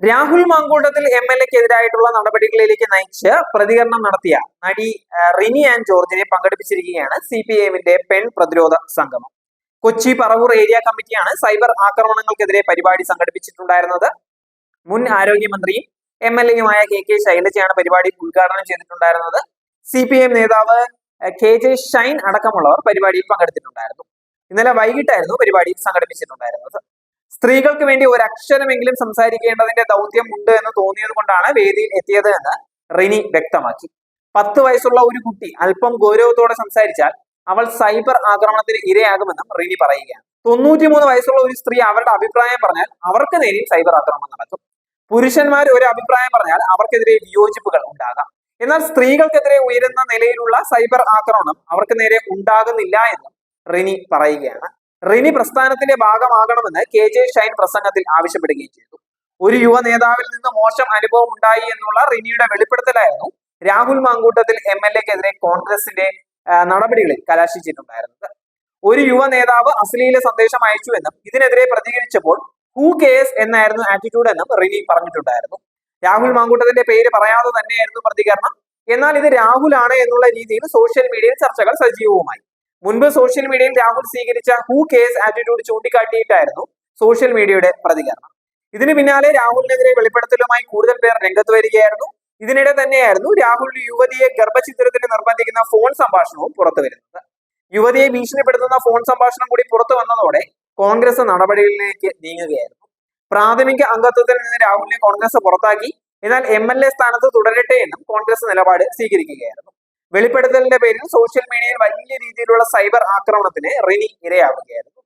രാഹുൽ മാങ്കൂട്ടത്തിൽ MLA-ക്കെതിരായിട്ടുള്ള നടപടികളിലേക്ക് നയിച്ച് പ്രതികരണം നടത്തിയ നടി റിനി ആൻഡ് ജോർജിനെ പങ്കെടുപ്പിച്ചിരിക്കുകയാണ് CPIM-ന്റെ പെൺ പ്രതിരോധ സംഗമം. കൊച്ചി പറവൂർ ഏരിയ കമ്മിറ്റിയാണ് സൈബർ ആക്രമണങ്ങൾക്കെതിരെ പരിപാടി സംഘടിപ്പിച്ചിട്ടുണ്ടായിരുന്നത്. മുൻ ആരോഗ്യമന്ത്രിയും MLA-യുമായ KK ശൈലജയാണ് പരിപാടി ഉദ്ഘാടനം ചെയ്തിട്ടുണ്ടായിരുന്നത്. CPIM നേതാവ് KJ ഷൈൻ അടക്കമുള്ളവർ പരിപാടിയിൽ പങ്കെടുത്തിട്ടുണ്ടായിരുന്നു. ഇന്നലെ വൈകിട്ടായിരുന്നു പരിപാടി സംഘടിപ്പിച്ചിട്ടുണ്ടായിരുന്നത്. സ്ത്രീകൾക്ക് വേണ്ടി ഒരു അക്ഷരമെങ്കിലും സംസാരിക്കേണ്ടതിന്റെ ദൗത്യം ഉണ്ട് എന്ന് തോന്നിയത് കൊണ്ടാണ് വേദിയിൽ എത്തിയത് എന്ന് റിനി വ്യക്തമാക്കി. 10 വയസ്സുള്ള ഒരു കുട്ടി അല്പം ഗൗരവത്തോടെ സംസാരിച്ചാൽ അവൾ സൈബർ ആക്രമണത്തിന് ഇരയാകുമെന്നും റിനി പറയുകയാണ്. 93 വയസ്സുള്ള ഒരു സ്ത്രീ അവരുടെ അഭിപ്രായം പറഞ്ഞാൽ അവർക്ക് നേരെയും സൈബർ ആക്രമണം നടക്കും. പുരുഷന്മാർ ഒരു അഭിപ്രായം പറഞ്ഞാൽ അവർക്കെതിരെ വിയോജിപ്പുകൾ ഉണ്ടാകാം. എന്നാൽ സ്ത്രീകൾക്കെതിരെ ഉയരുന്ന നിലയിലുള്ള സൈബർ ആക്രമണം അവർക്ക് നേരെ ഉണ്ടാകുന്നില്ല എന്നും റിനി പറയുകയാണ്. റിനി പ്രസ്ഥാനത്തിന്റെ ഭാഗമാകണമെന്ന് KJ ഷൈൻ പ്രസംഗത്തിൽ ആവശ്യപ്പെടുകയും ചെയ്തു. ഒരു യുവ നേതാവിൽ നിന്ന് മോശം അനുഭവം ഉണ്ടായി എന്നുള്ള റിനിയുടെ വെളിപ്പെടുത്തലായിരുന്നു രാഹുൽ മാങ്കൂട്ടത്തിൽ MLA-ക്കെതിരെ കോൺഗ്രസിന്റെ നടപടികളിൽ കലാശിച്ചിട്ടുണ്ടായിരുന്നത്. ഒരു യുവ നേതാവ് അശ്ലീല സന്ദേശം അയച്ചുവെന്നും ഇതിനെതിരെ പ്രതികരിച്ചപ്പോൾ ഹൂ കെയേഴ്സ് എന്നായിരുന്നു ആറ്റിറ്റ്യൂഡ് എന്നും റിനി പറഞ്ഞിട്ടുണ്ടായിരുന്നു. രാഹുൽ മാങ്കൂട്ടത്തിന്റെ പേര് പറയാതെ തന്നെയായിരുന്നു പ്രതികരണം. എന്നാൽ ഇത് രാഹുൽ ആണ് എന്നുള്ള രീതിയിൽ സോഷ്യൽ മീഡിയയിൽ ചർച്ചകൾ സജീവവുമായി. മുൻപ് സോഷ്യൽ മീഡിയയിൽ രാഹുൽ സ്വീകരിച്ച ഹൂ കേസ് ആറ്റിറ്റ്യൂഡ് ചൂണ്ടിക്കാട്ടിയിട്ടായിരുന്നു സോഷ്യൽ മീഡിയയുടെ പ്രതികരണം. ഇതിന് പിന്നാലെ രാഹുലിനെതിരെ വെളിപ്പെടുത്തലുമായി കൂടുതൽ പേർ രംഗത്ത് വരികയായിരുന്നു. ഇതിനിടെ തന്നെയായിരുന്നു രാഹുൽ യുവതിയെ ഗർഭചിത്രത്തിന് നിർബന്ധിക്കുന്ന ഫോൺ സംഭാഷണവും പുറത്തു വരുന്നത്. യുവതിയെ ഭീഷണിപ്പെടുത്തുന്ന ഫോൺ സംഭാഷണം കൂടി പുറത്തു വന്നതോടെ കോൺഗ്രസ് നടപടികളിലേക്ക് നീങ്ങുകയായിരുന്നു. പ്രാഥമിക അംഗത്വത്തിൽ നിന്ന് രാഹുലിനെ കോൺഗ്രസ് പുറത്താക്കി. എന്നാൽ MLA സ്ഥാനത്ത് തുടരട്ടെ എന്നും കോൺഗ്രസ് നിലപാട് സ്വീകരിക്കുകയായിരുന്നു. വെളിപ്പെടുത്തലിന്റെ പേരിൽ സോഷ്യൽ മീഡിയയിൽ വലിയ രീതിയിലുള്ള സൈബർ ആക്രമണത്തിന് റിനി ഇരയാവുകയായിരുന്നു.